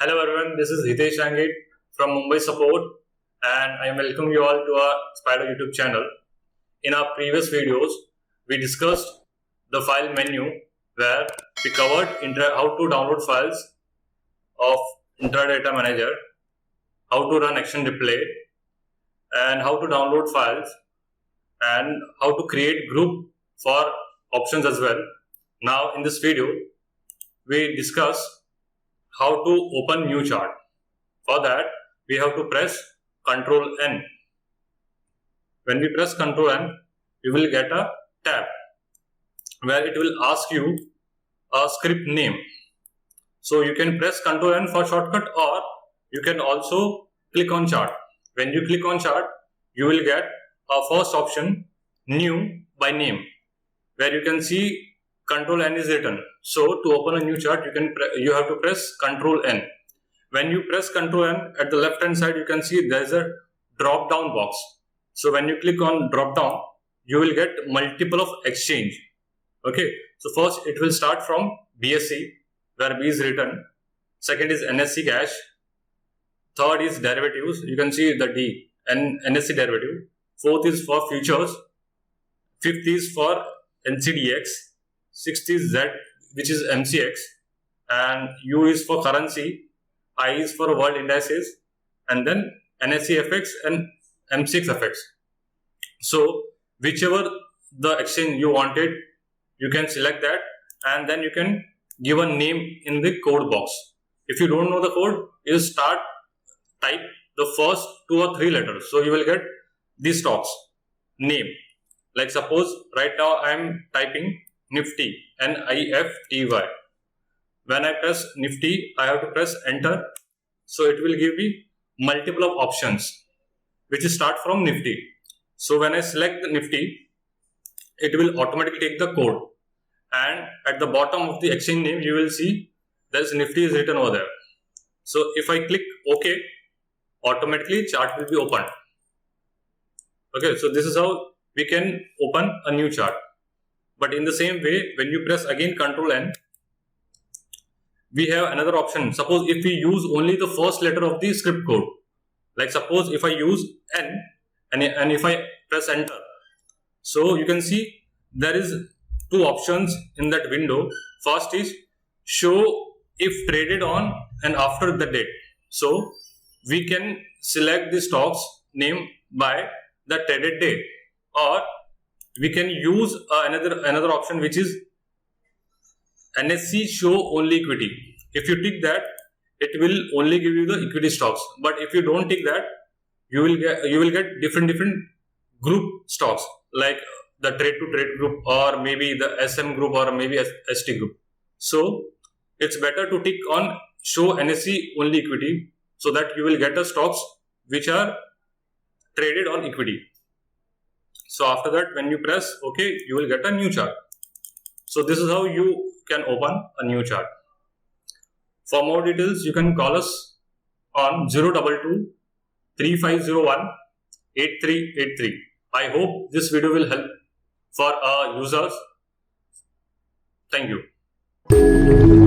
Hello everyone, this is Hitesh Angit from Mumbai Support and I welcome you all to our Spider YouTube channel. In our previous videos, we discussed the file menu where we covered how to download files of Intradata Manager, how to run action replay, and how to download files and how to create group for options as well. Now in this video, we discuss how to open new chart. For that, we have to press Ctrl N. When we press Ctrl N, we will get a tab where it will ask you a script name. So you can press Ctrl N for shortcut, or you can also click on chart. When you click on chart, you will get a first option, new by name, where you can see Ctrl N is written. So to open a new chart, you have to press Ctrl N. When you press Ctrl N, at the left hand side you can see there is a drop down box. So when you click on drop down, you will get multiple of exchange. Okay, so first it will start from BSC, where B is written. Second is NSE cash. Third is derivatives. You can see the D and NSE derivative. Fourth is for futures. Fifth is for NCDX. Sixth is Z, which is MCX, and U is for currency, I is for world indices, and then NSE FX and MCX FX. So whichever the exchange you wanted, you can select that, and then you can give a name in the code box. If you don't know the code, you type the first 2 or 3 letters. So you will get these stocks name. Like suppose right now I am typing Nifty, NIFTY. When I press Nifty, I have to press enter. So it will give me multiple of options which start from Nifty. So when I select the Nifty, it will automatically take the code. And at the bottom of the exchange name, you will see there's Nifty is written over there. So if I click OK, automatically chart will be opened. Okay, so this is how we can open a new chart. But in the same way, when you press again Ctrl N, we have another option. Suppose if we use only the first letter of the script code, like suppose if I use N and if I press enter, so you can see there is 2 options in that window. First is show if traded on and after the date. So we can select the stocks name by the traded date, or we can use another option, which is NSE show only equity. If you tick that, it will only give you the equity stocks. But if you don't tick that, you will get different group stocks, like the trade to trade group, or maybe the SM group, or maybe ST group. So it's better to tick on show NSE only equity, so that you will get the stocks which are traded on equity. So after that, when you press OK, you will get a new chart. So this is how you can open a new chart. For more details, you can call us on 022 3501 8383. I hope this video will help for our users. Thank you.